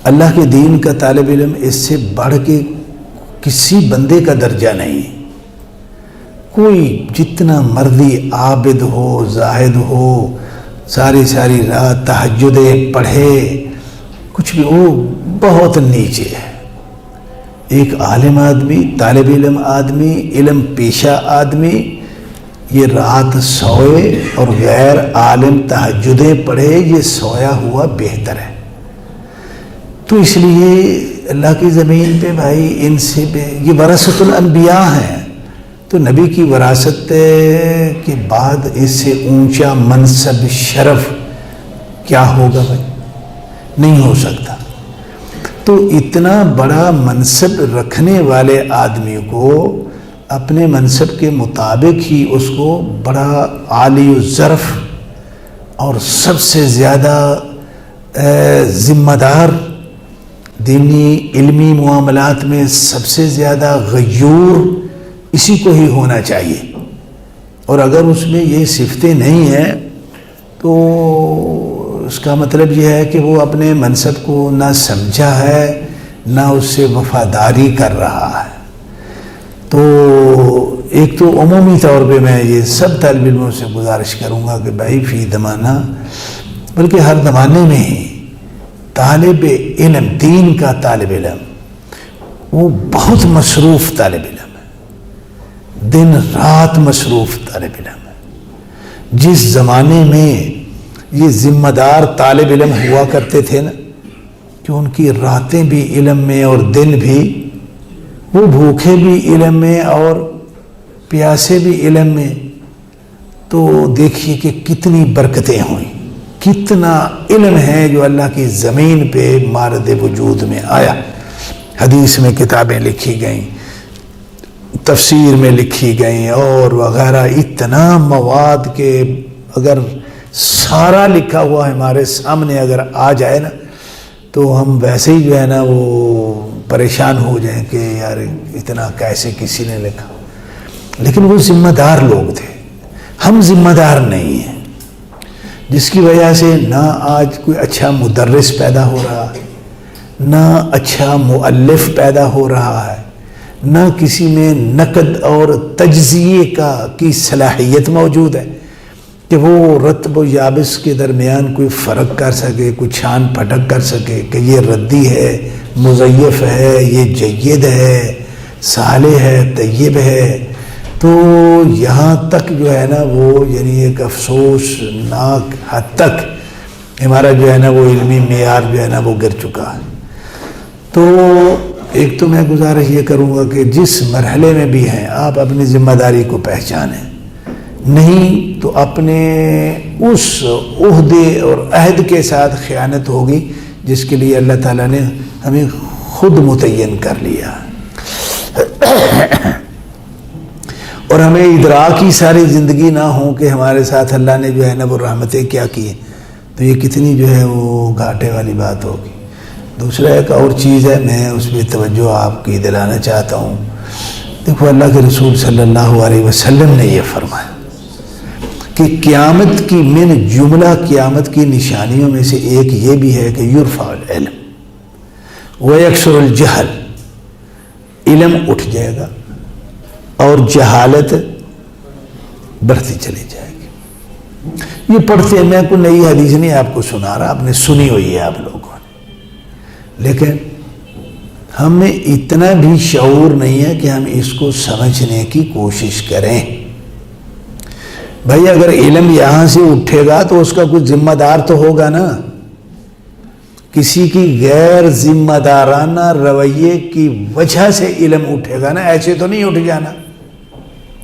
اللہ کے دین کا طالب علم اس سے بڑھ کے کسی بندے کا درجہ نہیں. کوئی جتنا مرضی عابد ہو، زاہد ہو، ساری رات تہجدیں پڑھے، کچھ بھی، وہ بہت نیچے ہے. ایک عالم آدمی، طالب علم آدمی، علم پیشہ آدمی یہ رات سوئے اور غیر عالم تہجدیں پڑھے، یہ سویا ہوا بہتر ہے. تو اس لیے اللہ کی زمین پہ بھائی ان سے یہ وراثت الانبیاء ہیں. تو نبی کی وراثت کے بعد اس سے اونچا منصب شرف کیا ہوگا بھائی؟ نہیں ہو سکتا. تو اتنا بڑا منصب رکھنے والے آدمی کو اپنے منصب کے مطابق ہی اس کو بڑا عالی الظرف اور سب سے زیادہ ذمہ دار، دینی علمی معاملات میں سب سے زیادہ غیور اسی کو ہی ہونا چاہیے. اور اگر اس میں یہ صفتیں نہیں ہیں تو اس کا مطلب یہ ہے کہ وہ اپنے منصب کو نہ سمجھا ہے، نہ اس سے وفاداری کر رہا ہے. تو ایک تو عمومی طور پہ میں یہ سب طالب علموں سے گزارش کروں گا کہ بھائی فی زمانہ، بلکہ ہر زمانے میں ہی طالب علم، دین کا طالب علم، وہ بہت مصروف طالب علم ہے، دن رات مصروف طالب علم ہے. جس زمانے میں یہ ذمہ دار طالب علم ہوا کرتے تھے نا، کہ ان کی راتیں بھی علم میں اور دن بھی، وہ بھوکے بھی علم میں اور پیاسے بھی علم میں، تو دیکھیے کہ کتنی برکتیں ہوئیں، کتنا علم ہے جو اللہ کی زمین پہ مارد وجود میں آیا. حدیث میں کتابیں لکھی گئیں، تفسیر میں لکھی گئیں اور وغیرہ، اتنا مواد کہ اگر سارا لکھا ہوا ہمارے سامنے اگر آ جائے نا تو ہم ویسے ہی جو ہے نا وہ پریشان ہو جائیں کہ یار اتنا کیسے کسی نے لکھا. لیکن وہ ذمہ دار لوگ تھے، ہم ذمہ دار نہیں ہیں، جس کی وجہ سے نہ آج کوئی اچھا مدرس پیدا ہو رہا ہے، نہ اچھا مؤلف پیدا ہو رہا ہے، نہ کسی میں نقد اور تجزیے کی صلاحیت موجود ہے کہ وہ رطب و یابس کے درمیان کوئی فرق کر سکے، کوئی چھان پھٹک کر سکے کہ یہ ردی ہے، مزیف ہے، یہ جید ہے، صالح ہے، طیب ہے. تو یہاں تک جو ہے نا وہ یعنی ایک افسوسناک حد تک ہمارا جو ہے نا وہ علمی معیار جو ہے نا وہ گر چکا ہے. تو ایک تو میں گزارش یہ کروں گا کہ جس مرحلے میں بھی ہیں آپ اپنی ذمہ داری کو پہچانیں، نہیں تو اپنے اس عہدے اور عہد کے ساتھ خیانت ہوگی جس کے لیے اللہ تعالیٰ نے ہمیں خود متعین کر لیا. اور ہمیں ادراک کی ساری زندگی نہ ہو کہ ہمارے ساتھ اللہ نے جو ہے نا وہ رحمتیں کیا کی ہیں، تو یہ کتنی جو ہے وہ گھاٹے والی بات ہوگی. دوسرا ایک اور چیز ہے، میں اس پہ توجہ آپ کی دلانا چاہتا ہوں. دیکھو اللہ کے رسول صلی اللہ علیہ وسلم نے یہ فرمایا کہ قیامت کی جملہ قیامت کی نشانیوں میں سے ایک یہ بھی ہے کہ یرفع العلم ویکثر الجہل، علم اٹھ جائے گا اور جہالت بڑھتی چلی جائے گی. یہ پڑھتے ہیں، میں کوئی نئی حدیث نہیں آپ کو سنا رہا، آپ نے سنی ہوئی ہے آپ لوگوں نے، لیکن ہمیں اتنا بھی شعور نہیں ہے کہ ہم اس کو سمجھنے کی کوشش کریں. بھائی اگر علم یہاں سے اٹھے گا تو اس کا کوئی ذمہ دار تو ہوگا نا. کسی کی غیر ذمہ دارانہ رویے کی وجہ سے علم اٹھے گا نا، ایسے تو نہیں اٹھ جانا.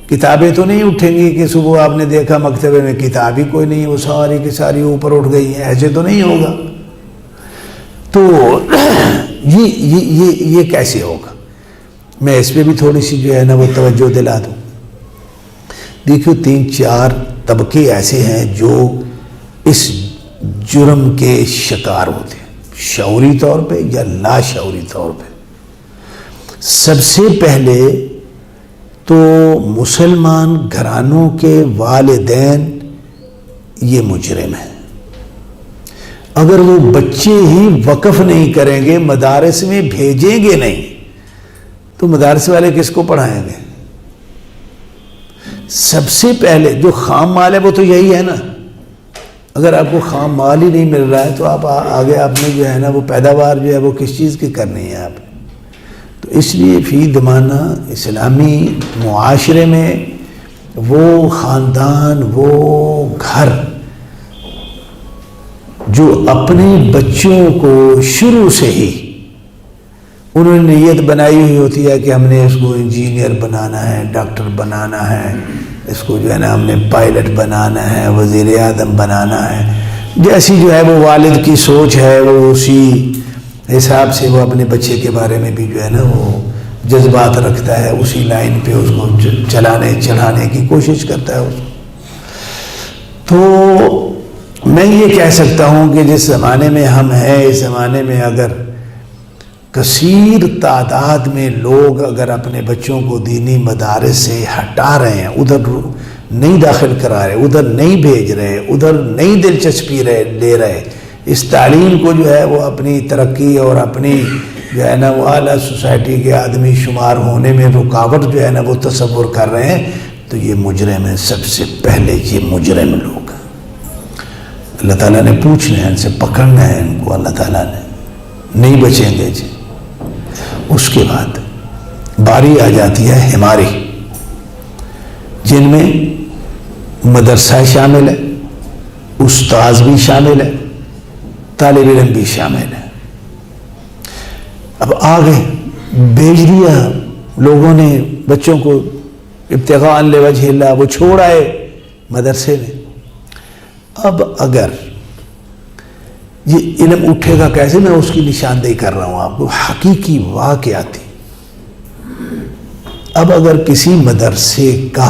کتابیں تو نہیں اٹھیں گی کہ صبح آپ نے دیکھا مکتبے میں کتاب ہی کوئی نہیں، وہ ساری کی ساری اوپر اٹھ گئی ہیں، ایسے تو نہیں ہوگا. تو یہ کیسے ہوگا؟ میں اس پہ بھی تھوڑی سی جو ہے نا وہ توجہ دلا دوں. دیکھو 3-4 طبقے ایسے ہیں جو اس جرم کے شکار ہوتے ہیں، شعوری طور پہ یا لا شعوری طور پہ. سب سے پہلے تو مسلمان گھرانوں کے والدین یہ مجرم ہیں. اگر وہ بچے ہی وقف نہیں کریں گے، مدارس میں بھیجیں گے نہیں، تو مدارس والے کس کو پڑھائیں گے؟ سب سے پہلے جو خام مال ہے وہ تو یہی ہے نا. اگر آپ کو خام مال ہی نہیں مل رہا ہے تو آپ آگے آپ نے جو ہے نا وہ پیداوار جو ہے وہ کس چیز کی کرنی ہے آپ. تو اس لیے فی زمانہ اسلامی معاشرے میں وہ خاندان، وہ گھر جو اپنے بچوں کو شروع سے ہی انہوں نے نیت بنائی ہوئی ہوتی ہے کہ ہم نے اس کو انجینئر بنانا ہے، ڈاکٹر بنانا ہے، اس کو جو ہے نا ہم نے پائلٹ بنانا ہے، وزیر اعظم بنانا ہے، جیسی جو ہے وہ والد کی سوچ ہے وہ اسی حساب سے وہ اپنے بچے کے بارے میں بھی جو ہے نا وہ جذبات رکھتا ہے، اسی لائن پہ اس کو چلانے کی کوشش کرتا ہے. تو میں یہ کہہ سکتا ہوں کہ جس زمانے میں ہم ہیں، اس زمانے میں اگر کثیر تعداد میں لوگ اگر اپنے بچوں کو دینی مدارس سے ہٹا رہے ہیں، ادھر نہیں داخل کرا رہے، ادھر نہیں بھیج رہے، ادھر نہیں دلچسپی لے رہے، اس تعلیم کو جو ہے وہ اپنی ترقی اور اپنی جو ہے نا وہ اعلیٰ سوسائٹی کے آدمی شمار ہونے میں رکاوٹ جو ہے نا وہ تصور کر رہے ہیں، تو یہ مجرم ہیں. سب سے پہلے یہ مجرم لوگ ہیں. اللہ تعالیٰ نے پوچھنا ہے، ان سے پکڑنا ہے ان کو. اللہ تعالیٰ نے نہیں بچیں گے جی. اس کے بعد باری آ جاتی ہے ہماری، جن میں مدرسہ شامل ہے، استاذ بھی شامل ہے، طالب علم بھی شامل ہے. اب آگے بھیج دیا لوگوں نے بچوں کو ابتغاء لوجہ اللہ، وہ چھوڑ آئے مدرسے میں. اب اگر یہ علم اٹھے گا کیسے؟ میں اس کی نشاندہی کر رہا ہوں آپ کو، حقیقی واقعاتی. اب اگر کسی مدرسے کا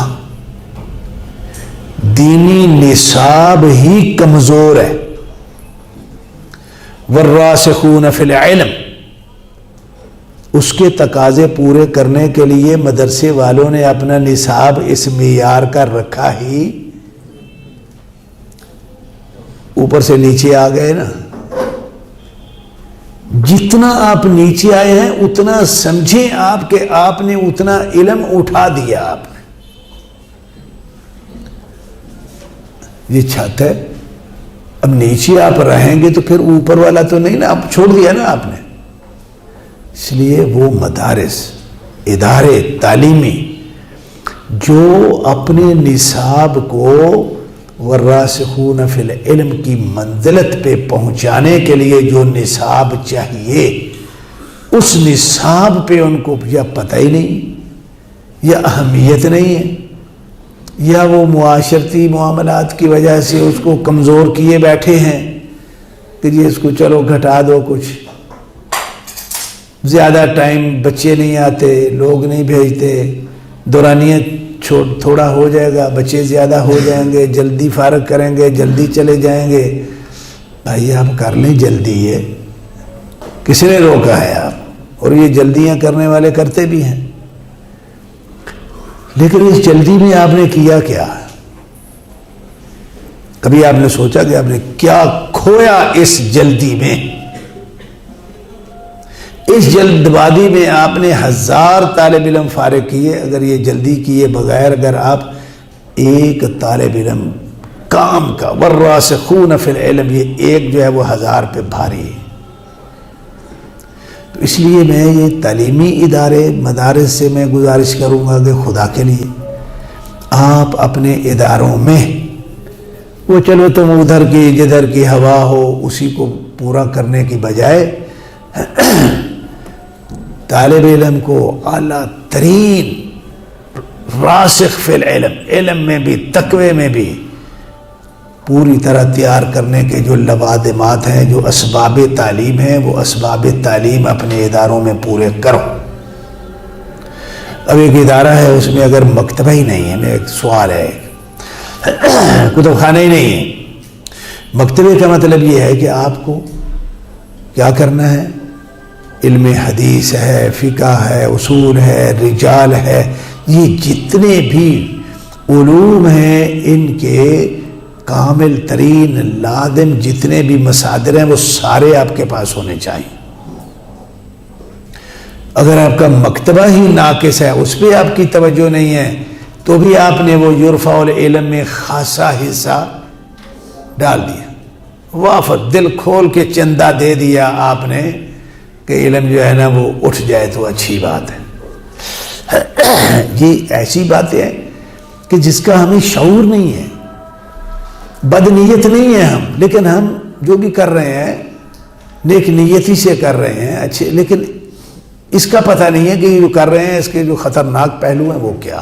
دینی نصاب ہی کمزور ہے، والراسخون فی العلم، اس کے تقاضے پورے کرنے کے لیے مدرسے والوں نے اپنا نصاب اس معیار کا رکھا ہی، اوپر سے نیچے آ گئے نا. جتنا آپ نیچے آئے ہیں اتنا سمجھیں آپ کہ آپ نے اتنا علم اٹھا دیا. آپ نے یہ چھت ہے، اب نیچے آپ رہیں گے تو پھر اوپر والا تو نہیں نا، آپ چھوڑ دیا نا آپ نے. اس لیے وہ مدارس، ادارے تعلیمی جو اپنے نصاب کو والراسخون فی العلم کی منزلت پہ پہنچانے کے لیے جو نصاب چاہیے، اس نصاب پہ ان کو یا پتہ ہی نہیں، یا اہمیت نہیں ہے، یا وہ معاشرتی معاملات کی وجہ سے اس کو کمزور کیے بیٹھے ہیں کہ جی اس کو چلو گھٹا دو، کچھ زیادہ ٹائم بچے نہیں آتے، لوگ نہیں بھیجتے، دورانیہ تھوڑا ہو جائے گا، بچے زیادہ ہو جائیں گے، جلدی فارغ کریں گے، جلدی چلے جائیں گے. بھائی آپ کر لیں جلدی، ہے کس نے روکا ہے آپ؟ اور یہ جلدیاں کرنے والے کرتے بھی ہیں. لیکن اس جلدی میں آپ نے کیا کیا؟ کبھی آپ نے سوچا کہ آپ نے کیا کھویا اس جلدی میں؟ اس جلد بازی میں آپ نے 1000 طالب علم فارغ کیے. اگر یہ جلدی کیے بغیر اگر آپ ایک طالب علم کام کا، والراسخون فی العلم، یہ ایک جو ہے وہ 1000 پہ بھاری ہے. تو اس لیے میں یہ تعلیمی ادارے مدارس سے میں گزارش کروں گا کہ خدا کے لیے آپ اپنے اداروں میں وہ چلو تم ادھر کی جدھر کی ہوا ہو اسی کو پورا کرنے کی بجائے طالب علم کو اعلیٰ ترین راسخ فی العلم، علم میں بھی تقوی میں بھی پوری طرح تیار کرنے کے جو لوازمات ہیں، جو اسباب تعلیم ہیں، وہ اسباب تعلیم اپنے اداروں میں پورے کرو. اب ایک ادارہ ہے اس میں اگر مکتبہ ہی نہیں ہے، میں ایک سوال ہے، کتب خانہ ہی نہیں ہے. مکتبے کا مطلب یہ ہے کہ آپ کو کیا کرنا ہے؟ علم حدیث ہے، فقہ ہے، اصول ہے، رجال ہے، یہ جتنے بھی علوم ہیں ان کے کامل ترین لازم جتنے بھی مصادر ہیں وہ سارے آپ کے پاس ہونے چاہیے. اگر آپ کا مکتبہ ہی ناقص ہے، اس پہ آپ کی توجہ نہیں ہے، تو بھی آپ نے وہ یرفع العلم میں خاصا حصہ ڈال دیا، وافر دل کھول کے چندہ دے دیا آپ نے کہ علم جو ہے نا وہ اٹھ جائے تو اچھی بات ہے. یہ ایسی باتیں ہیں کہ جس کا ہمیں شعور نہیں ہے، بد نیت نہیں ہے ہم، لیکن ہم جو بھی کر رہے ہیں نیک نیتی سے کر رہے ہیں اچھے، لیکن اس کا پتہ نہیں ہے کہ جو کر رہے ہیں اس کے جو خطرناک پہلو ہیں وہ کیا.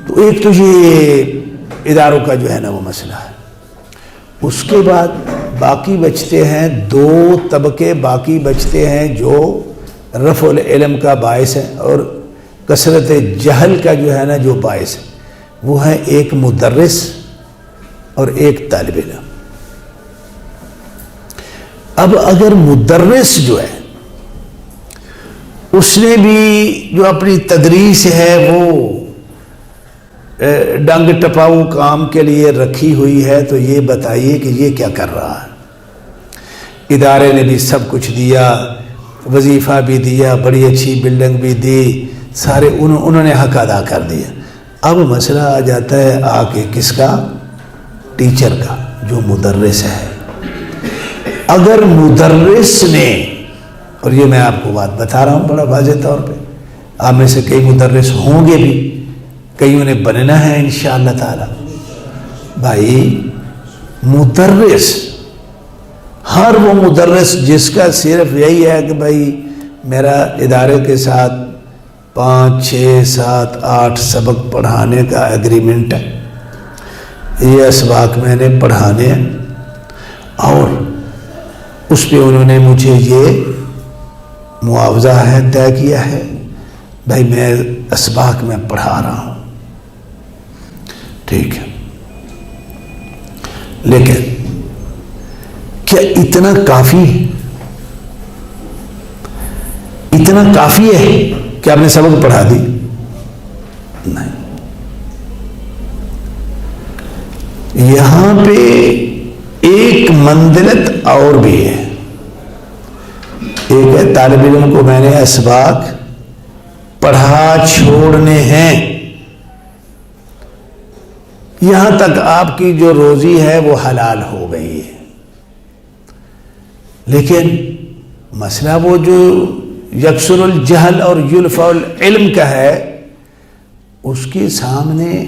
تو ایک تو یہ اداروں کا جو ہے نا وہ مسئلہ ہے. اس کے بعد باقی بچتے ہیں دو طبقے باقی بچتے ہیں جو رفع العلم کا باعث ہے اور کثرت جہل کا جو ہے نا جو باعث ہے، وہ ہے ایک مدرس اور ایک طالب علم. اب اگر مدرس جو ہے اس نے بھی جو اپنی تدریس ہے وہ ڈنگ ٹپاؤ کام کے لیے رکھی ہوئی ہے، تو یہ بتائیے کہ یہ کیا کر رہا ہے. ادارے نے بھی سب کچھ دیا، وظیفہ بھی دیا، بڑی اچھی بلڈنگ بھی دی، سارے انہوں نے حق ادا کر دیا. اب مسئلہ آ جاتا ہے آ کے کس کا؟ ٹیچر کا، جو مدرس ہے. اگر مدرس نے، اور یہ میں آپ کو بات بتا رہا ہوں بڑا واضح طور پہ، آپ میں سے کئی مدرس ہوں گے بھی، کئیوں نے بننا ہے انشاءاللہ تعالی. بھائی مدرس، ہر وہ مدرس جس کا صرف یہی ہے کہ بھائی میرا ادارے کے ساتھ 5 6 7 8 سبق پڑھانے کا ایگریمنٹ ہے، یہ اسباق میں نے پڑھانے ہیں اور اس پہ انہوں نے مجھے یہ معاوضہ ہے طے کیا ہے، بھائی میں اسباق میں پڑھا رہا ہوں، ٹھیک ہے. لیکن کیا اتنا کافی ہے؟ اتنا کافی ہے کہ آپ نے سبق پڑھا دی؟ نہیں. یہاں پہ ایک منزلت اور بھی ہے. ایک ہے طالب علم کو میں نے اسباق پڑھا چھوڑنے ہیں، یہاں تک آپ کی جو روزی ہے وہ حلال ہو گئی ہے. لیکن مسئلہ وہ جو یکسر الجہل اور یلفع العلم کا ہے، اس کے سامنے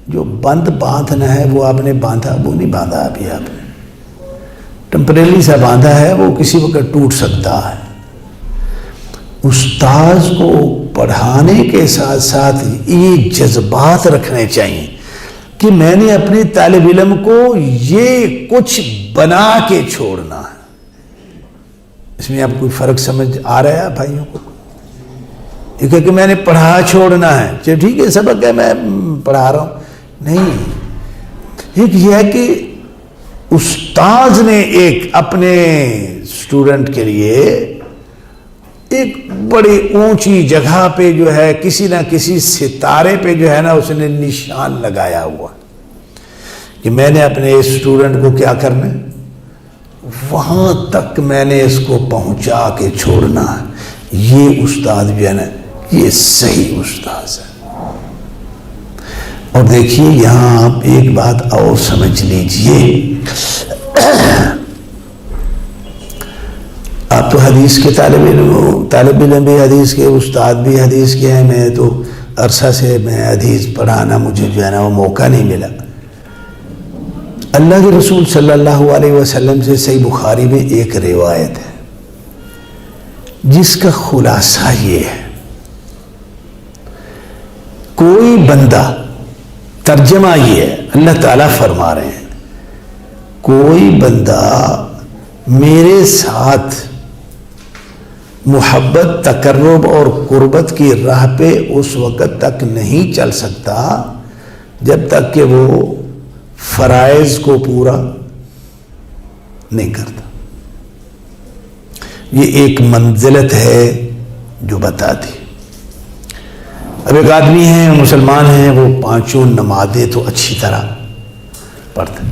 جو بند باندھنا ہے وہ آپ نے باندھا، وہ نہیں باندھا ابھی، آپ نے ٹمپریری سا باندھا ہے، وہ کسی وقت ٹوٹ سکتا ہے. استاذ کو پڑھانے کے ساتھ ساتھ یہ جذبات رکھنے چاہیے کہ میں نے اپنے طالب علم کو یہ کچھ بنا کے چھوڑنا ہے. اس میں آپ کوئی فرق سمجھ آ رہا ہے بھائیوں کو؟ ایک ہے کہ میں نے پڑھا چھوڑنا ہے، چلو ٹھیک ہے سبق ہے میں پڑھا رہا ہوں، نہیں. ایک یہ ہے کہ استاذ نے ایک اپنے اسٹوڈنٹ کے لیے ایک بڑی اونچی جگہ پہ جو ہے کسی نہ کسی ستارے پہ جو ہے نا اس نے نشان لگایا ہوا کہ میں نے اپنے اس اسٹوڈنٹ کو کیا کرنا ہے، وہاں تک میں نے اس کو پہنچا کے چھوڑنا ہے. یہ استاد جو ہے نا یہ صحیح استاذ ہے. اور دیکھیے یہاں آپ ایک بات اور سمجھ لیجئے، آپ تو حدیث کے طالب علم بھی حدیث کے، استاد بھی حدیث کے ہیں. میں تو عرصہ سے میں حدیث پڑھانا مجھے جو ہے نا وہ موقع نہیں ملا. اللہ کے رسول صلی اللہ علیہ وسلم سے صحیح بخاری میں ایک روایت ہے جس کا خلاصہ یہ ہے، کوئی بندہ، ترجمہ یہ ہے، اللہ تعالیٰ فرما رہے ہیں کوئی بندہ میرے ساتھ محبت، تقرب اور قربت کی راہ پہ اس وقت تک نہیں چل سکتا جب تک کہ وہ فرائض کو پورا نہیں کرتا. یہ ایک منزلت ہے جو بتا دی. اب ایک آدمی ہے، مسلمان ہیں، وہ 5 نمازیں تو اچھی طرح پڑھتے.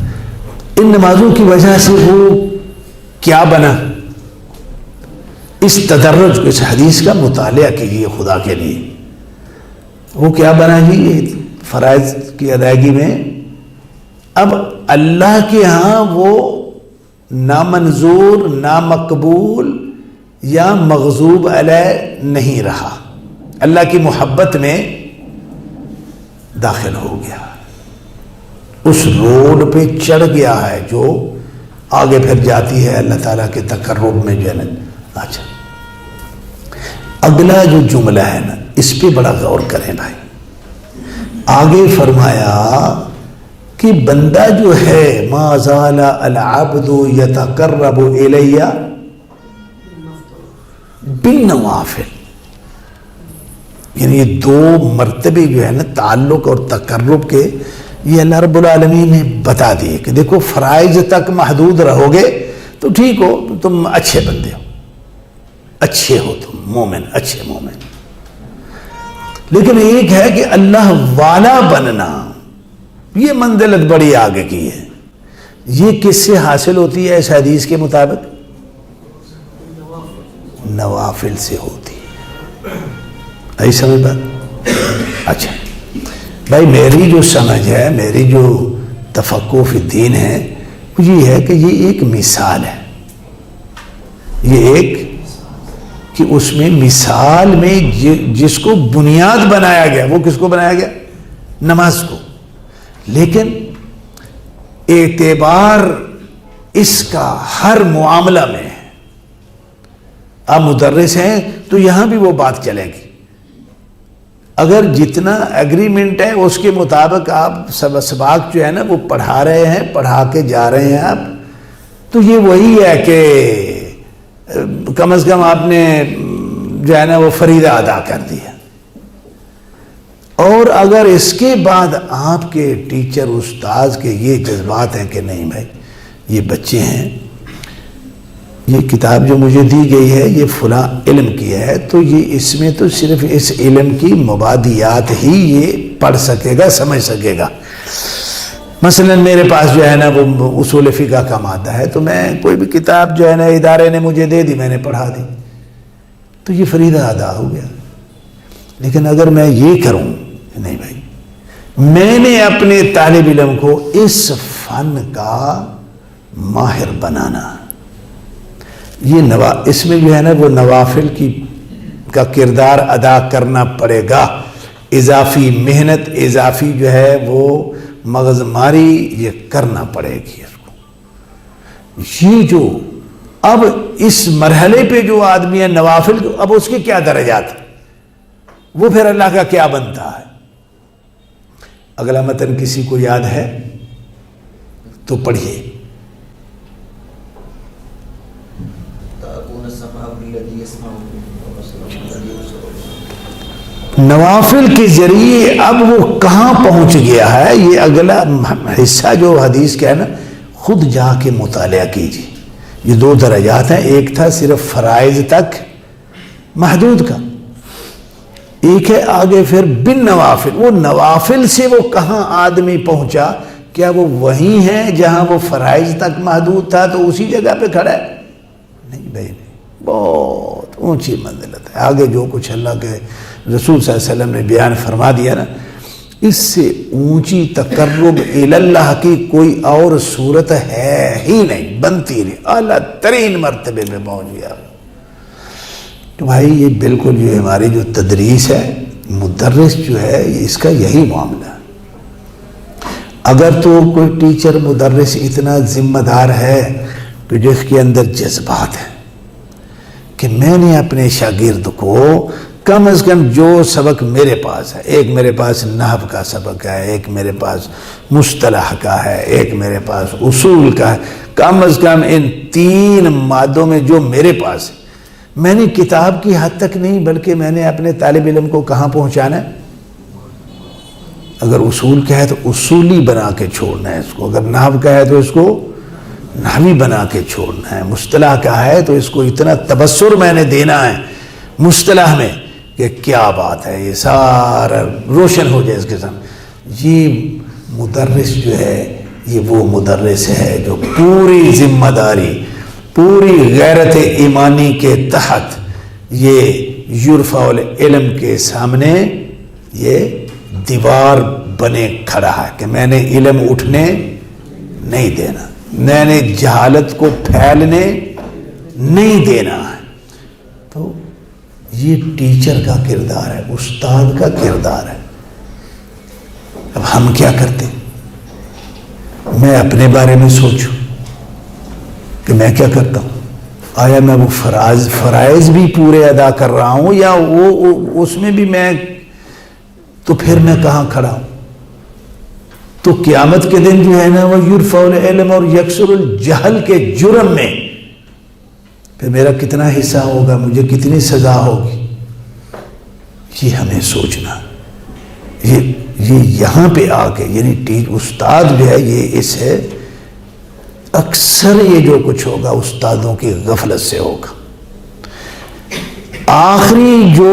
ان نمازوں کی وجہ سے وہ کیا بنا؟ اس تدرج کو، اس حدیث کا مطالعہ کیجیے خدا کے لیے. وہ کیا بنا جی؟ یہ فرائض کی ادائیگی میں اب اللہ کے ہاں وہ نامنظور، نامقبول یا مغضوب علیہ نہیں رہا، اللہ کی محبت میں داخل ہو گیا، اس روڈ پہ چڑھ گیا ہے جو آگے پھر جاتی ہے اللہ تعالیٰ کے تقرب میں جو ہے نا. اچھا، اگلا جو جملہ ہے نا اس پہ بڑا غور کریں بھائی. آگے فرمایا کہ بندہ جو ہے ما زال العبد یتقرب الی بالنوافل، یعنی یہ دو مرتبے جو ہے نا تعلق اور تقرب کے، یہ اللہ رب العالمین نے بتا دیے کہ دیکھو فرائض تک محدود رہو گے تو ٹھیک ہو، تم اچھے بندے ہو، اچھے ہو، تم مومن، اچھے مومن. لیکن ایک ہے کہ اللہ والا بننا، یہ منزلت بڑی آگے کی ہے. یہ کس سے حاصل ہوتی ہے اس حدیث کے مطابق؟ نوافل سے ہوتی ہے. ایسی سمجھ بات؟ اچھا بھائی، میری جو سمجھ ہے، میری جو تفقہ فی الدین ہے، وہ یہ ہے کہ یہ ایک مثال ہے. یہ ایک کہ اس میں مثال میں جس کو بنیاد بنایا گیا، وہ کس کو بنایا گیا؟ نماز کو. لیکن اعتبار اس کا ہر معاملہ میں ہے. آپ مدرس ہیں تو یہاں بھی وہ بات چلے گی. اگر جتنا ایگریمنٹ ہے اس کے مطابق آپ سباق جو ہے نا وہ پڑھا رہے ہیں، پڑھا کے جا رہے ہیں آپ، تو یہ وہی ہے کہ کم از کم آپ نے جو ہے نا وہ فریضہ ادا کر دیا. اور اگر اس کے بعد آپ کے ٹیچر استاذ کے یہ جذبات ہیں کہ نہیں بھائی یہ بچے ہیں، یہ کتاب جو مجھے دی گئی ہے یہ فلاں علم کی ہے، تو یہ اس میں تو صرف اس علم کی مبادیات ہی یہ پڑھ سکے گا، سمجھ سکے گا. مثلا میرے پاس جو ہے نا وہ اصول فقہ کا مادہ ہے، تو میں کوئی بھی کتاب جو ہے نا ادارے نے مجھے دے دی، میں نے پڑھا دی، تو یہ فریضہ ادا ہو گیا. لیکن اگر میں یہ کروں، نہیں بھائی میں نے اپنے طالب علم کو اس فن کا ماہر بنانا، یہ اس میں جو ہے نا وہ نوافل کا کردار ادا کرنا پڑے گا. اضافی محنت، اضافی جو ہے وہ مغز ماری یہ کرنا پڑے گی اس کو. یہ جو اب اس مرحلے پہ جو آدمی ہے نوافل، اب اس کے کیا درجات ہیں، وہ پھر اللہ کا کیا بنتا ہے. اگلا متن کسی کو یاد ہے تو پڑھیے. نوافل کے ذریعے اب وہ کہاں پہنچ گیا ہے، یہ اگلا حصہ جو حدیث کا ہے نا خود جا کے مطالعہ کیجیے. یہ دو درجات ہیں، ایک تھا صرف فرائض تک محدود کا، ایک ہے آگے پھر بن نوافل. وہ نوافل سے وہ کہاں آدمی پہنچا؟ کیا وہ وہی ہے جہاں وہ فرائض تک محدود تھا تو اسی جگہ پہ کھڑا ہے؟ نہیں بھائی نہیں، بہت اونچی منزلت ہے. آگے جو کچھ اللہ کے رسول صلی اللہ علیہ وسلم نے بیان فرما دیا نا، اس سے اونچی تقرب اللہ کی کوئی اور صورت ہے ہی نہیں، بنتی نہیں. اعلیٰ ترین مرتبے میں پہنچ گیا. تو بھائی یہ بالکل جو ہماری جو تدریس ہے، مدرس جو ہے اس کا یہی معاملہ ہے. اگر تو کوئی ٹیچر مدرس اتنا ذمہ دار ہے کہ جس کے اندر جذبات ہیں کہ میں نے اپنے شاگرد کو کم از کم جو سبق میرے پاس ہے، ایک میرے پاس نحو کا سبق ہے، ایک میرے پاس مصطلح کا ہے، ایک میرے پاس اصول کا ہے، کم از کم ان 3 مادوں میں جو میرے پاس ہے، میں نے کتاب کی حد تک نہیں بلکہ میں نے اپنے طالب علم کو کہاں پہنچانا ہے. اگر اصول کا ہے تو اصولی بنا کے چھوڑنا ہے اس کو، اگر نحو کا ہے تو اس کو نحوی بنا کے چھوڑنا ہے، مصطلح کا ہے تو اس کو اتنا تبصر میں نے دینا ہے مصطلح میں کہ کیا بات ہے، یہ سارا روشن ہو جائے اس کے سامنے. یہ مدرس جو ہے یہ وہ مدرس ہے جو پوری ذمہ داری، پوری غیرت ایمانی کے تحت یہ یرفع العلم کے سامنے یہ دیوار بنے کھڑا ہے کہ میں نے علم اٹھنے نہیں دینا، میں نے جہالت کو پھیلنے نہیں دینا ہے۔ تو یہ ٹیچر کا کردار ہے، استاد کا کردار ہے۔ اب ہم کیا کرتے؟ میں اپنے بارے میں سوچوں کہ میں کیا کرتا ہوں، آیا میں وہ فرائض بھی پورے ادا کر رہا ہوں یا وہ اس میں بھی میں، تو پھر میں کہاں کھڑا ہوں؟ تو قیامت کے دن جو ہے نا وہ یرفع العلم اور یکسر الجہل کے جرم میں پھر میرا کتنا حصہ ہوگا، مجھے کتنی سزا ہوگی، یہ ہمیں سوچنا۔ یہ یہاں پہ آ کے یعنی استاد جو ہے یہ اس ہے، اکثر یہ جو کچھ ہوگا استادوں کی غفلت سے ہوگا۔ آخری جو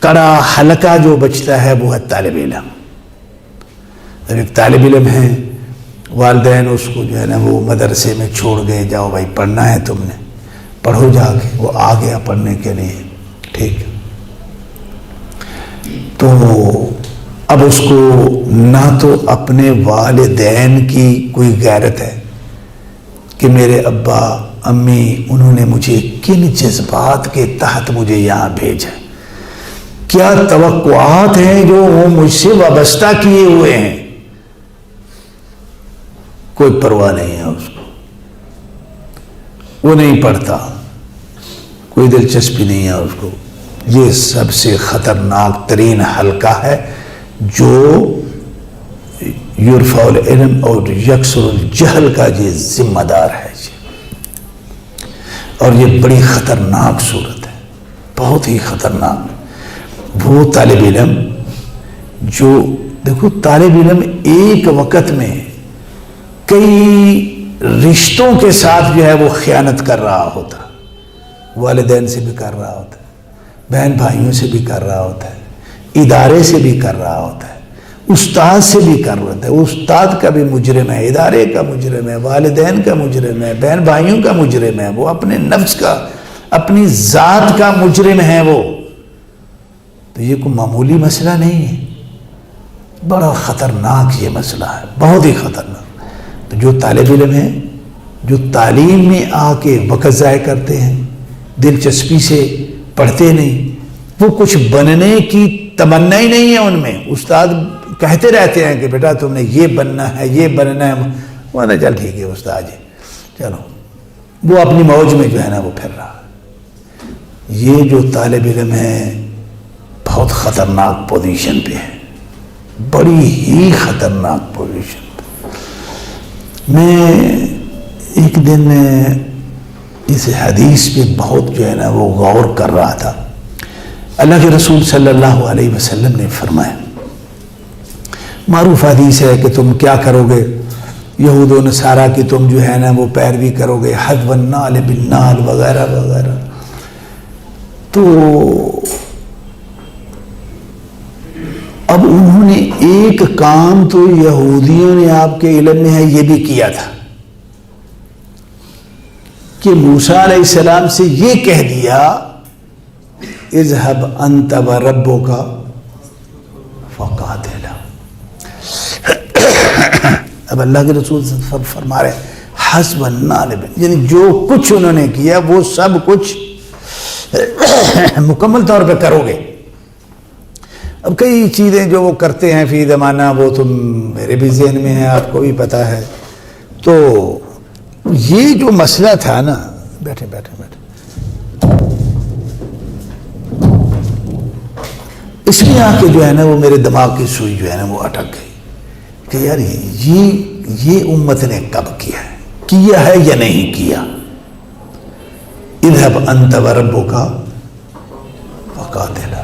کڑا حلقہ جو بچتا ہے وہ ہے طالب علم۔ جب ایک طالب علم ہے، والدین اس کو جو ہے نا وہ مدرسے میں چھوڑ گئے، جاؤ بھائی پڑھنا ہے تم نے، پڑھو جا کے، وہ آ گیا پڑھنے کے لیے، ٹھیک۔ تو اب اس کو نہ تو اپنے والدین کی کوئی غیرت ہے کہ میرے ابا امی انہوں نے مجھے کن جذبات کے تحت مجھے یہاں بھیجا، کیا توقعات ہیں جو وہ مجھ سے وابستہ کیے ہوئے ہیں، کوئی پرواہ نہیں ہے اس کو، وہ نہیں پڑھتا، کوئی دلچسپی نہیں ہے اس کو۔ یہ سب سے خطرناک ترین حلقہ ہے جو یرفع العلم اور یکسر الجہل کا یہ ذمہ دار ہے جی، اور یہ بڑی خطرناک صورت ہے، بہت ہی خطرناک۔ وہ طالب علم جو دیکھو، طالب علم ایک وقت میں کئی رشتوں کے ساتھ جو ہے وہ خیانت کر رہا ہوتا، والدین سے بھی کر رہا ہوتا ہے، بہن بھائیوں سے بھی کر رہا ہوتا ہے، ادارے سے بھی کر رہا ہوتا ہے، استاد سے بھی کر رہا ہوتا ہے۔ استاد کا بھی مجرم ہے، ادارے کا مجرم ہے، والدین کا مجرم ہے، بہن بھائیوں کا مجرم ہے، وہ اپنے نفس کا، اپنی ذات کا مجرم ہے وہ۔ تو یہ کوئی معمولی مسئلہ نہیں ہے، بڑا خطرناک یہ مسئلہ ہے، بہت ہی خطرناک۔ تو جو طالب علم ہیں، جو تعلیم میں آ کے وقت ضائع کرتے ہیں، دلچسپی سے پڑھتے نہیں، وہ کچھ بننے کی تمنا ہی نہیں ہے ان میں۔ استاد کہتے رہتے ہیں کہ بیٹا تم نے یہ بننا ہے، یہ بننا ہے، وہ نا چل ٹھیک ہے استاد جی چلو، وہ اپنی موج میں جو ہے نا وہ پھر رہا۔ یہ جو طالب علم ہے بہت خطرناک پوزیشن پہ ہے، بڑی ہی خطرناک پوزیشن پہ۔ میں ایک دن اس حدیث پہ بہت جو ہے نا وہ غور کر رہا تھا۔ اللہ کے رسول صلی اللہ علیہ وسلم نے فرمایا، معروف حدیث ہے کہ تم کیا کرو گے، یہود و نصارہ کی تم جو ہے نا وہ پیروی کرو گے، حذف النال بالنال وغیرہ وغیرہ۔ تو اب انہوں نے ایک کام تو یہودیوں نے آپ کے علم میں ہے یہ بھی کیا تھا کہ موسیٰ علیہ السلام سے یہ کہہ دیا، اذهب انت وربک فقاتلا۔ اب اللہ کے رسول فرما رہے حسب النال، یعنی جو کچھ انہوں نے کیا وہ سب کچھ مکمل طور پہ کرو گے۔ اب کئی چیزیں جو وہ کرتے ہیں فی زمانہ، وہ تم میرے بھی ذہن میں ہے، آپ کو بھی پتہ ہے۔ تو یہ جو مسئلہ تھا نا، بیٹھے بیٹھے بیٹھے، اس میں آ کے جو ہے نا وہ میرے دماغ کی سوئی جو ہے نا وہ اٹک گئی کہ یار یہ امت نے کب کیا ہے یا نہیں کیا۔ اذهب انت وربک فقاتلا۔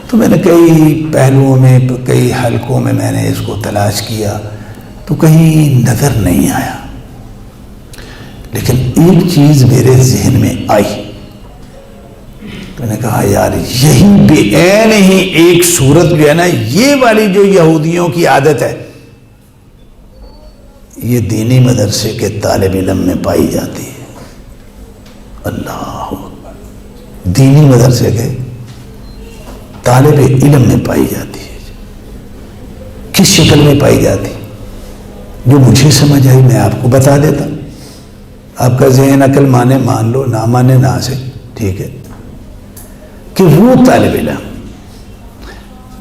تو میں نے کئی پہلوؤں میں، کئی حلقوں میں میں نے اس کو تلاش کیا تو کہیں نظر نہیں آیا، لیکن ایک چیز میرے ذہن میں آئی۔ میں نے کہا یار یہی بے عین ہی ایک صورت جو ہے نا، یہ والی جو یہودیوں کی عادت ہے، یہ دینی مدرسے کے طالب علم میں پائی جاتی ہے. اللہ اکبر. دینی مدرسے کے طالب علم میں پائی جاتی ہے. کس شکل میں پائی جاتی؟ جو مجھے سمجھ آئی میں آپ کو بتا دیتا. آپ کا ذہن عقل مانے مان لو، نہ مانے نہ سے، ٹھیک ہے. کہ وہ طالب علم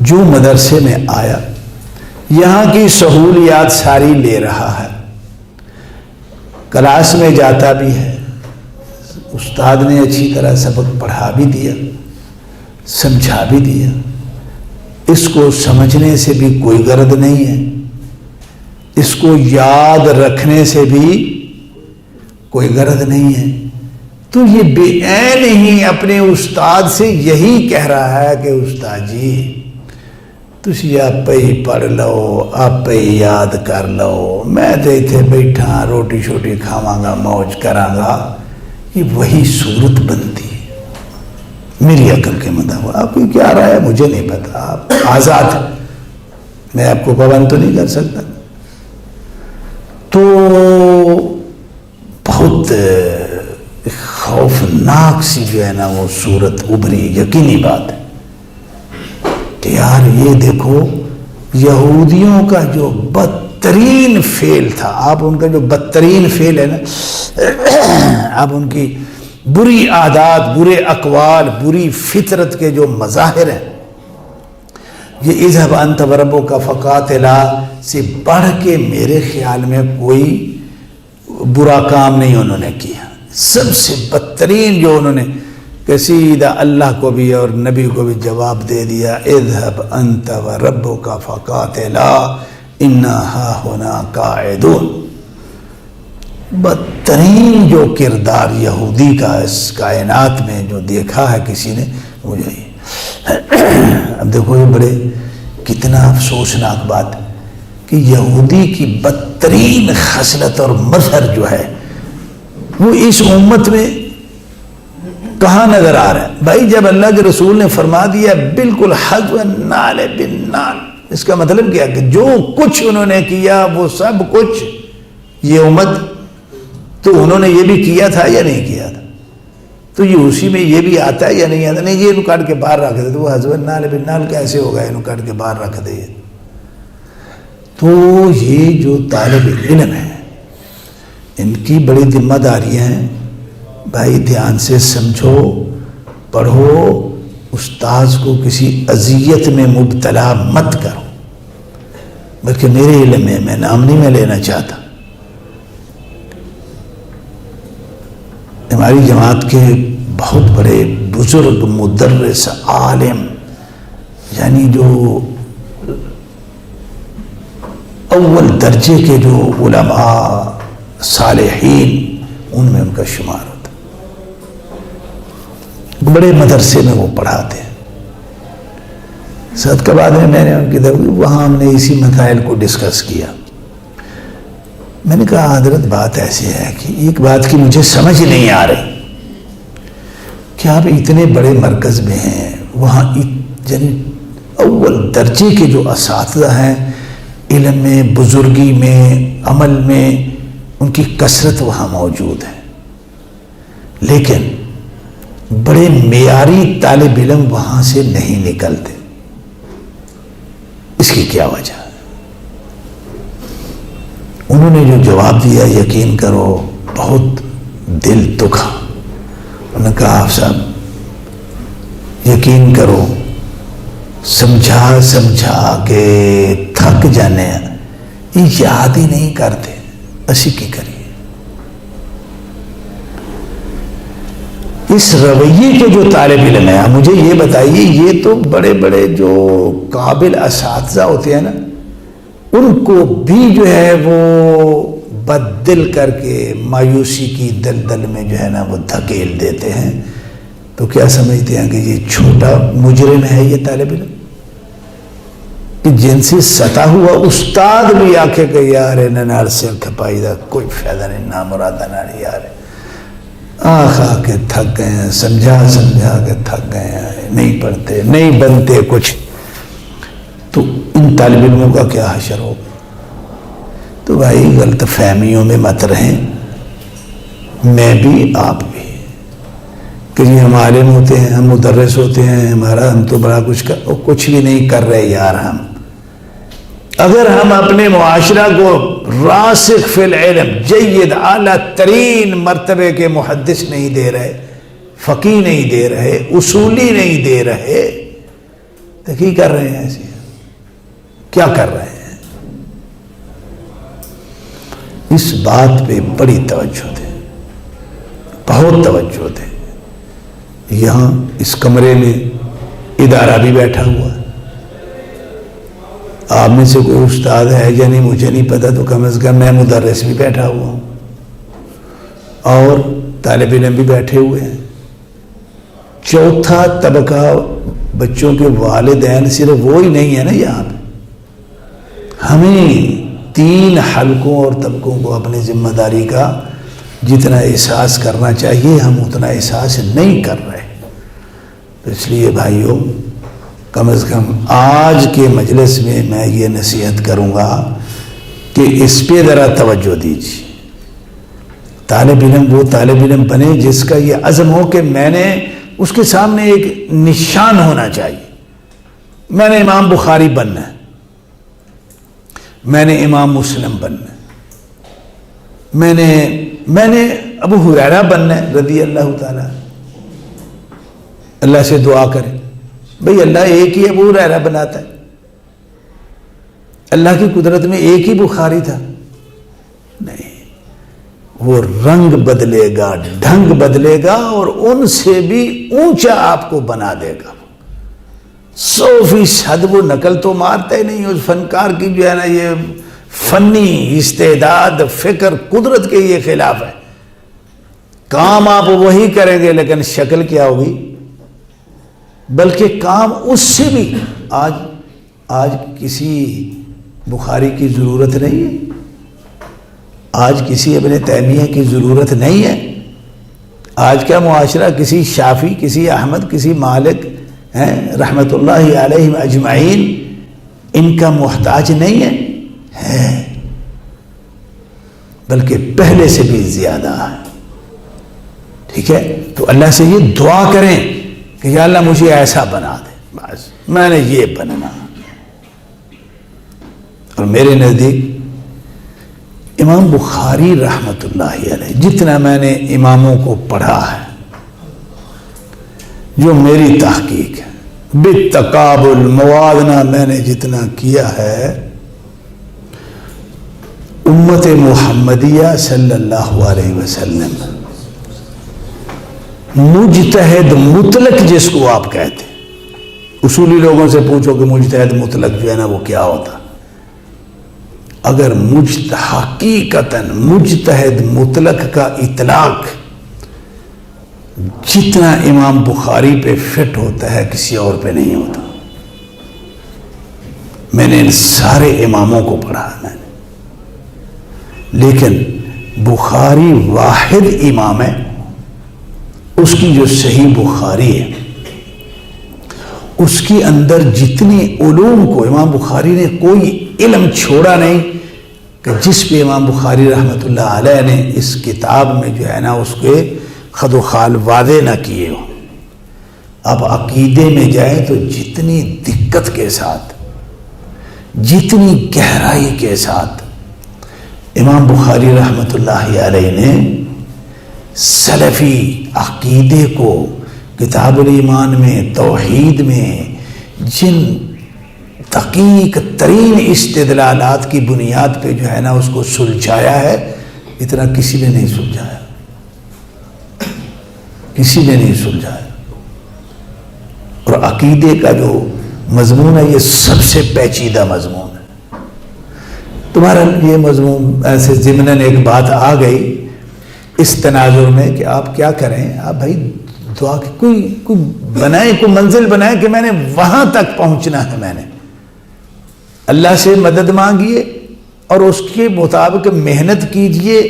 جو مدرسے میں آیا، یہاں کی سہولیات ساری لے رہا ہے، کلاس میں جاتا بھی ہے، استاد نے اچھی طرح سبق پڑھا بھی دیا، سمجھا بھی دیا، اس کو سمجھنے سے بھی کوئی غرض نہیں ہے، اس کو یاد رکھنے سے بھی کوئی غرض نہیں ہے. تو یہ بے عین ہی اپنے استاد سے یہی کہہ رہا ہے کہ استاد جی تسی آپ ہی پڑھ لو، آپ ہی یاد کر لو، میں تو اتنے بیٹھا روٹی شوٹی کھاواں گا، موج کراں گا. یہ وہی صورت بنتی ہے میری عقل کے مطابق. آپ کی کیا رائے ہے مجھے نہیں پتا، آپ آزاد ہیں، میں آپ کو پابند تو نہیں کر سکتا. تو بہت خوفناک سی جو ہے نا وہ صورت ابھری. یقینی بات ہے کہ یار یہ دیکھو یہودیوں کا جو بدترین فعل تھا، آپ ان کا جو بدترین فعل ہے نا، آپ ان کی بری عادات، برے اقوال، بری فطرت کے جو مظاہر ہیں، یہ اذهب انت وربک فقاتلا سے بڑھ کے میرے خیال میں کوئی برا کام نہیں انہوں نے کیا. سب سے بدترین جو انہوں نے کہ سیدھا اللہ کو بھی اور نبی کو بھی جواب دے دیا، اذهب انت وربک فقاتلا انا ہاہنا قاعدون. بدترین جو کردار یہودی کا اس کائنات میں جو دیکھا ہے کسی نے وہ یہی. اب دیکھو یہ بڑے کتنا افسوسناک بات ہے کہ یہودی کی بدترین خصلت اور مظہر جو ہے وہ اس امت میں کہاں نظر آ رہا ہے؟ بھائی جب اللہ کے رسول نے فرما دیا بالکل حذو النال بالنال، اس کا مطلب کیا کہ جو کچھ انہوں نے کیا وہ سب کچھ یہ امت، تو انہوں نے یہ بھی کیا تھا یا نہیں کیا تھا؟ تو یہ اسی میں یہ بھی آتا ہے یا نہیں آتا؟ نہیں، یہ انہوں کاٹ کے باہر رکھ دے. تو وہ حذو النال بالنال کیسے ہوگا؟ انہوں کاٹ کے باہر رکھ دے. تو یہ جو طالب علم ہے ان کی بڑی ذمہ داریاں ہیں. بھائی دھیان سے سمجھو، پڑھو، استاذ کو کسی اذیت میں مبتلا مت کرو. بلکہ میرے علم میں نام نہیں میں لینا چاہتا، ہماری جماعت کے بہت بڑے بزرگ مدرس عالم، یعنی جو اول درجے کے جو علماء صالحین ان میں ان کا شمار ہوتا. بڑے مدرسے میں وہ پڑھاتے ہیں. صدقہ بعد میں نے ان کی وہاں ہم نے اسی مسائل کو ڈسکس کیا. میں نے کہا حضرت بات ایسی ہے کہ ایک بات کی مجھے سمجھ نہیں آ رہی کہ آپ اتنے بڑے مرکز میں ہیں، وہاں یعنی اول درجے کے جو اساتذہ ہیں علم میں، بزرگی میں، عمل میں، ان کی کثرت وہاں موجود ہے، لیکن بڑے معیاری طالب علم وہاں سے نہیں نکلتے. اس کی کیا وجہ ہے؟ انہوں نے جو جواب دیا یقین کرو بہت دل دکھا. انہوں نے کہا آپ صاحب یقین کرو سمجھا کے تھک جانے ہیں، یہ یاد ہی نہیں کرتے، اسی کی کریے. اس رویے کے جو طالب علم ہے، مجھے یہ بتائیے، یہ تو بڑے بڑے جو قابل اساتذہ ہوتے ہیں نا، ان کو بھی جو ہے وہ بددل کر کے مایوسی کی دلدل میں جو ہے نا وہ دھکیل دیتے ہیں. تو کیا سمجھتے ہیں کہ یہ چھوٹا مجرم ہے یہ طالب علم کہ جن سے ستا ہوا استاد بھی آکھے کہ یار نال سر کھپائی دا کوئی فائدہ نہیں، نامرادہ نال یار آخا کے تھک گئے ہیں، سمجھا کے تھک گئے ہیں، نہیں پڑھتے، نہیں بنتے کچھ. تو ان طالب علموں کا کیا حشر ہوگا؟ تو بھائی غلط فہمیوں میں مت رہیں، میں بھی آپ بھی، کہ جی ہم عالم ہوتے ہیں، ہم مدرس ہوتے ہیں، ہم تو بڑا کچھ بھی نہیں کر رہے یار. ہم اگر ہم اپنے معاشرہ کو راسخ فی العلم جید اعلیٰ ترین مرتبے کے محدث نہیں دے رہے، فقیہ نہیں دے رہے، اصولی نہیں دے رہے، تو کی کر رہے ہیں ایسے؟ کیا کر رہے ہیں؟ اس بات پہ بڑی توجہ دیں، بہت توجہ دیں. یہاں اس کمرے میں ادارہ بھی بیٹھا ہوا ہے. آپ میں سے کوئی استاد ہے یا نہیں مجھے نہیں پتا، تو کم از کم میں مدرس بھی بیٹھا ہوا ہوں اور طالب علم بھی بیٹھے ہوئے ہیں. چوتھا طبقہ بچوں کے والدین صرف وہی نہیں ہے نا یہاں پہ. ہمیں 3 حلقوں اور طبقوں کو اپنی ذمہ داری کا جتنا احساس کرنا چاہیے ہم اتنا احساس نہیں کر رہے. تو اس لیے بھائیوں، کم از کم آج کے مجلس میں یہ نصیحت کروں گا کہ اس پہ ذرا توجہ دیجیے. طالب علم وہ طالب علم بنے جس کا یہ عزم ہو کہ میں نے اس کے سامنے ایک نشان ہونا چاہیے. میں نے امام بخاری بننا ہے، میں نے امام مسلم بننا ہے، میں نے ابو ہریرہ بننا ہے رضی اللہ تعالیٰ. اللہ سے دعا کریں بھئی اللہ ایک ہی ابو ہریرہ بناتا ہے، اللہ کی قدرت میں ایک ہی بخاری تھا. نہیں، وہ رنگ بدلے گا، ڈھنگ بدلے گا اور ان سے بھی اونچا آپ کو بنا دے گا. 100% وہ نقل تو مارتا ہی نہیں. اس فنکار کی جو ہے نا یہ فنی استعداد، فکر، قدرت کے یہ خلاف ہے. کام آپ وہی کریں گے لیکن شکل کیا ہوگی؟ بلکہ کام اس سے بھی آج کسی بخاری کی ضرورت نہیں ہے، آج کسی ابن تیمیہ کی ضرورت نہیں ہے. آج کا معاشرہ کسی شافعی، کسی احمد، کسی مالک رحمت اللہ علیہم اجمعین ان کا محتاج نہیں ہے، بلکہ پہلے سے بھی زیادہ ہے. ٹھیک ہے، تو اللہ سے یہ دعا کریں کہ یا اللہ مجھے ایسا بنا دے، بس میں نے یہ بننا. اور میرے نزدیک امام بخاری رحمت اللہ علیہ جتنا میں نے اماموں کو پڑھا ہے، جو میری تحقیق ہے بالتقابل موازنہ میں نے جتنا کیا ہے، امت محمدیہ صلی اللہ علیہ وسلم مجتہد مطلق جس کو آپ کہتے ہیں، اصولی لوگوں سے پوچھو کہ مجتہد مطلق جو ہے نا وہ کیا ہوتا. اگر حقیقتاً مجتہد مطلق کا اطلاق جتنا امام بخاری پہ فٹ ہوتا ہے کسی اور پہ نہیں ہوتا. میں نے ان سارے اماموں کو پڑھا میں نے، لیکن بخاری واحد امام ہے. اس کی جو صحیح بخاری ہے اس کے اندر جتنی علوم کو امام بخاری نے کوئی علم چھوڑا نہیں کہ جس پہ امام بخاری رحمت اللہ علیہ نے اس کتاب میں جو ہے نا اس کے خد و خال واضح نہ کیے ہو. اب عقیدے میں جائیں تو جتنی دقت کے ساتھ، جتنی گہرائی کے ساتھ امام بخاری رحمت اللہ علیہ نے سلفی عقیدے کو کتاب الایمان میں، توحید میں جن دقیق ترین استدلالات کی بنیاد پہ جو ہے نا اس کو سلجھایا ہے، اتنا کسی نے نہیں سلجھایا، کسی نے نہیں سلجھایا. اور عقیدے کا جو مضمون ہے یہ سب سے پیچیدہ مضمون ہے. تمہارا یہ مضمون ایسے ضمناً ایک بات آ گئی اس تناظر میں کہ آپ کیا کریں، آپ بھائی دعا کی کوئی بنائیں، کوئی منزل بنائیں کہ میں نے وہاں تک پہنچنا ہے. میں نے اللہ سے مدد مانگیے اور اس کے مطابق محنت کیجئے.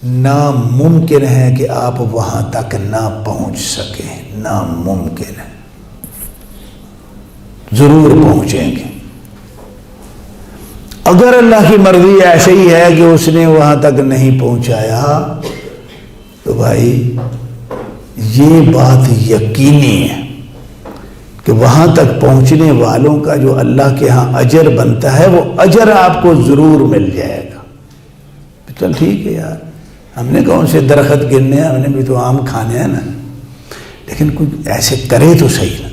ناممکن ہے کہ آپ وہاں تک نہ پہنچ سکیں، ناممکن ہے. ضرور پہنچیں گے. اگر اللہ کی مرضی ایسے ہی ہے کہ اس نے وہاں تک نہیں پہنچایا تو بھائی یہ بات یقینی ہے کہ وہاں تک پہنچنے والوں کا جو اللہ کے ہاں اجر بنتا ہے وہ اجر آپ کو ضرور مل جائے گا. چل ٹھیک ہے یار، ہم نے کون سے درخت گرنے ہیں، ہم نے بھی تو آم کھانے ہیں نا، لیکن کچھ ایسے کرے تو صحیح نا.